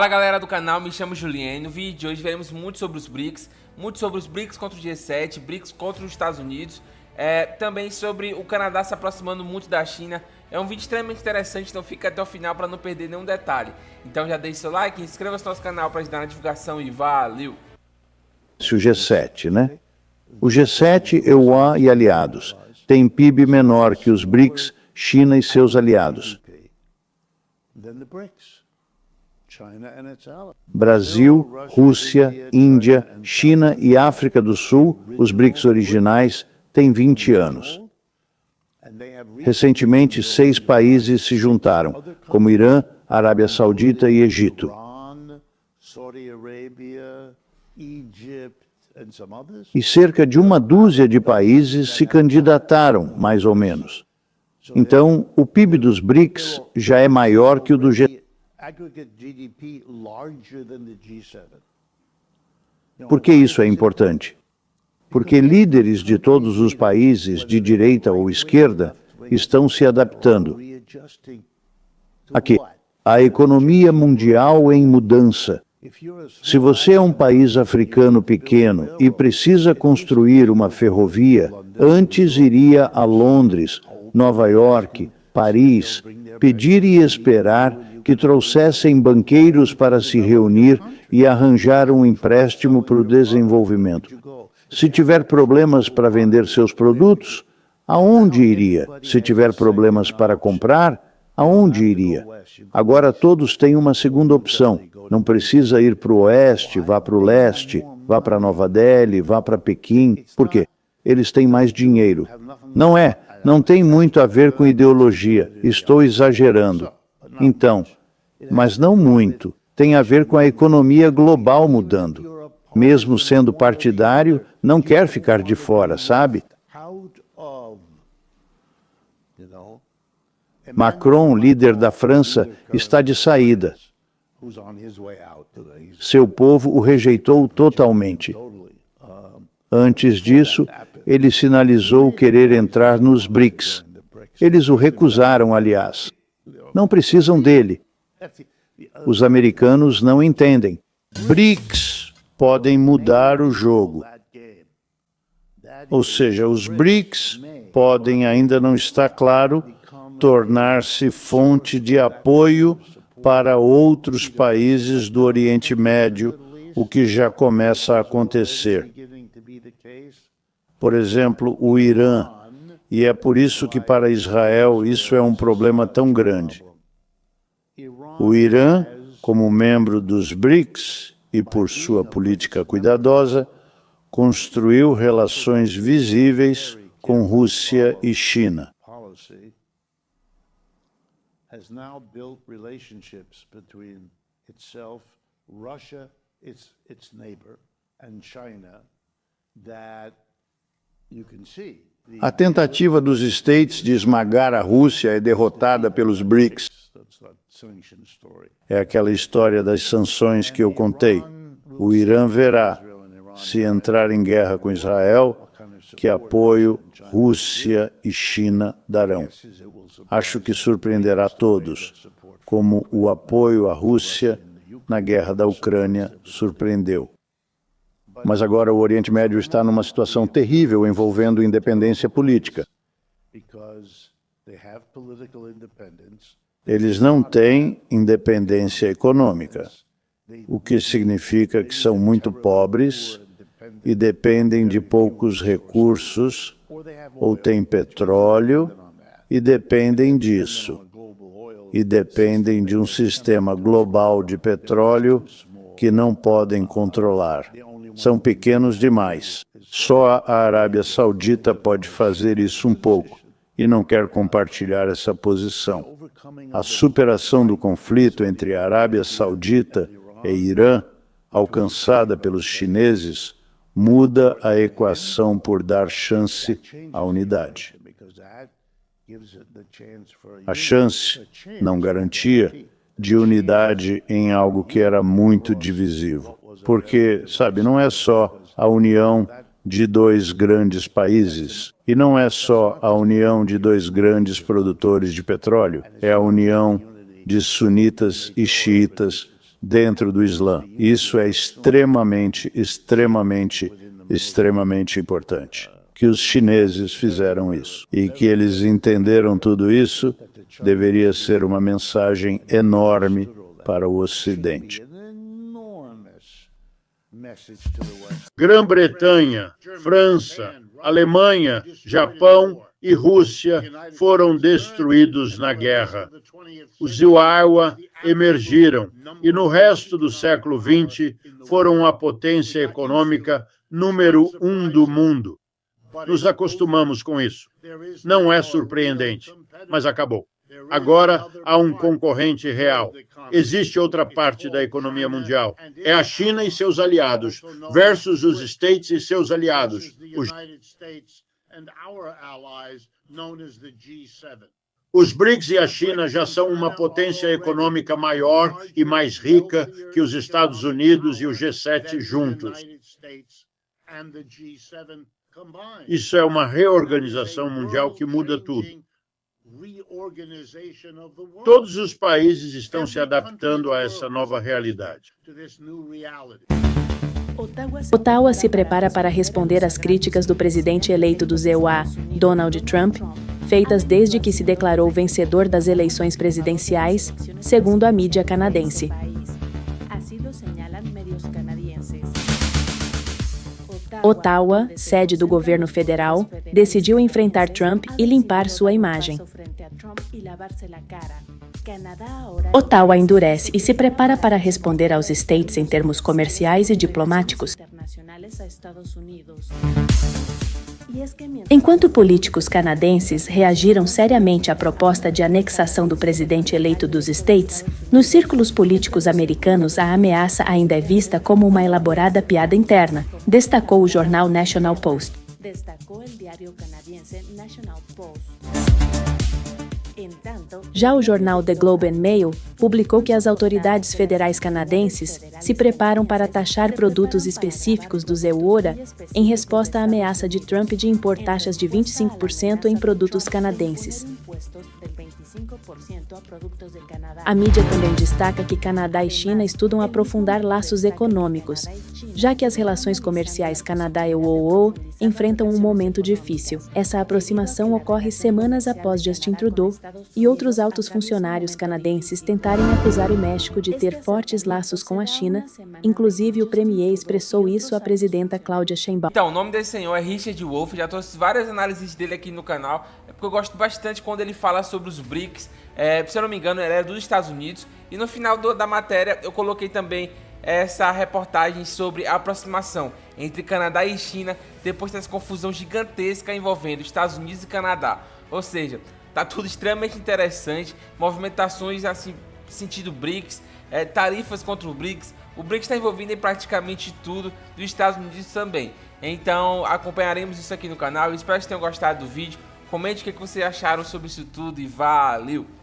Fala galera do canal, me chamo Juliano. No vídeo de hoje veremos muito sobre os BRICS, contra o G7, BRICS contra os Estados Unidos, também sobre o Canadá se aproximando muito da China. É um vídeo extremamente interessante, então fica até o final para não perder nenhum detalhe. Então já deixe seu like, inscreva-se no nosso canal para ajudar na divulgação e valeu! O G7, né? O G7, EUA e aliados, tem PIB menor que os BRICS, China e seus aliados. Brasil, Rússia, Índia, China e África do Sul, os BRICS originais, têm 20 anos. Recentemente, 6 países se juntaram, como Irã, Arábia Saudita e Egito. E cerca de uma dúzia de países se candidataram, mais ou menos. Então, o PIB dos BRICS já é maior que o do G7. Por que isso é importante? Porque líderes de todos os países, de direita ou esquerda, estão se adaptando. Aqui, a economia mundial em mudança. Se você é um país africano pequeno e precisa construir uma ferrovia, antes iria a Londres, Nova York, Paris, pedir e esperar que trouxessem banqueiros para se reunir e arranjar um empréstimo para o desenvolvimento. Se tiver problemas para vender seus produtos, aonde iria? Se tiver problemas para comprar, aonde iria? Agora todos têm uma segunda opção. Não precisa ir para o oeste, vá para o leste, vá para Nova Delhi, vá para Pequim. Por quê? Eles têm mais dinheiro. Não tem muito a ver com ideologia. Estou exagerando. Então, mas não muito. Tem a ver com a economia global mudando. Mesmo sendo partidário, não quer ficar de fora, sabe? Macron, líder da França, está de saída. Seu povo o rejeitou totalmente. Antes disso, ele sinalizou querer entrar nos BRICS. Eles o recusaram, aliás. Não precisam dele. Os americanos não entendem. BRICS podem mudar o jogo. Ou seja, os BRICS podem, ainda não está claro, tornar-se fonte de apoio para outros países do Oriente Médio, o que já começa a acontecer. Por exemplo, o Irã, e é por isso que para Israel isso é um problema tão grande. O Irã, como membro dos BRICS e por sua política cuidadosa, construiu relações visíveis com Rússia e China. Has now built relationships between itself, Russia, its neighbor, and China that you can see. A tentativa dos States de esmagar a Rússia é derrotada pelos BRICS. É aquela história das sanções que eu contei. O Irã verá, se entrar em guerra com Israel, que apoio Rússia e China darão. Acho que surpreenderá todos, como o apoio à Rússia na guerra da Ucrânia surpreendeu. Mas agora o Oriente Médio está numa situação terrível envolvendo independência política. Eles não têm independência econômica, o que significa que são muito pobres e dependem de poucos recursos, ou têm petróleo, e dependem disso. E dependem de um sistema global de petróleo que não podem controlar. São pequenos demais. Só a Arábia Saudita pode fazer isso um pouco, e não quer compartilhar essa posição. A superação do conflito entre a Arábia Saudita e Irã, alcançada pelos chineses, muda a equação por dar chance à unidade. A chance, não garantia, de unidade em algo que era muito divisivo. Porque, sabe, não é só a união de 2 grandes países, e não é só a união de 2 grandes produtores de petróleo, é a união de sunitas e xiitas, dentro do Islã. Isso é extremamente importante. Que os chineses fizeram isso. E que eles entenderam tudo isso, deveria ser uma mensagem enorme para o Ocidente. Grã-Bretanha, França, Alemanha, Japão e Rússia foram destruídos na guerra. Os Iowa emergiram e no resto do século XX foram a potência econômica número 1 do mundo. Nos acostumamos com isso. Não é surpreendente, mas acabou. Agora há um concorrente real. Existe outra parte da economia mundial. É a China e seus aliados versus os States e seus aliados, os BRICS e a China já são uma potência econômica maior e mais rica que os Estados Unidos e o G7 juntos. Isso é uma reorganização mundial que muda tudo. Todos os países estão se adaptando a essa nova realidade. Ottawa se prepara para responder às críticas do presidente eleito dos EUA, Donald Trump, feitas desde que se declarou vencedor das eleições presidenciais, segundo a mídia canadense. Ottawa, sede do governo federal, decidiu enfrentar Trump e limpar sua imagem. Ottawa endurece e se prepara para responder aos States em termos comerciais e diplomáticos. Enquanto políticos canadenses reagiram seriamente à proposta de anexação do presidente eleito dos States, nos círculos políticos americanos a ameaça ainda é vista como uma elaborada piada interna, destacou o jornal National Post. Já o jornal The Globe and Mail publicou que as autoridades federais canadenses se preparam para taxar produtos específicos dos EUORA em resposta à ameaça de Trump de impor taxas de 25% em produtos canadenses. A mídia também destaca que Canadá e China estudam aprofundar laços econômicos, já que as relações comerciais Canadá e UOO enfrentam um momento difícil. Essa aproximação ocorre semanas após Justin Trudeau e outros altos funcionários canadenses tentarem acusar o México de ter fortes laços com a China, inclusive o premier expressou isso à presidenta Claudia Sheinbaum. Então, o nome desse senhor é Richard Wolff, já trouxe várias análises dele aqui no canal, é porque eu gosto bastante quando ele fala sobre os BRICS, se eu não me engano ele é dos Estados Unidos, e no final da matéria eu coloquei também essa reportagem sobre a aproximação entre Canadá e China depois dessa confusão gigantesca envolvendo Estados Unidos e Canadá, ou seja, tá tudo extremamente interessante, movimentações assim, sentido BRICS, tarifas contra o BRICS está envolvido em praticamente tudo, dos Estados Unidos também. Então acompanharemos isso aqui no canal, espero que tenham gostado do vídeo, comente o que vocês acharam sobre isso tudo e valeu!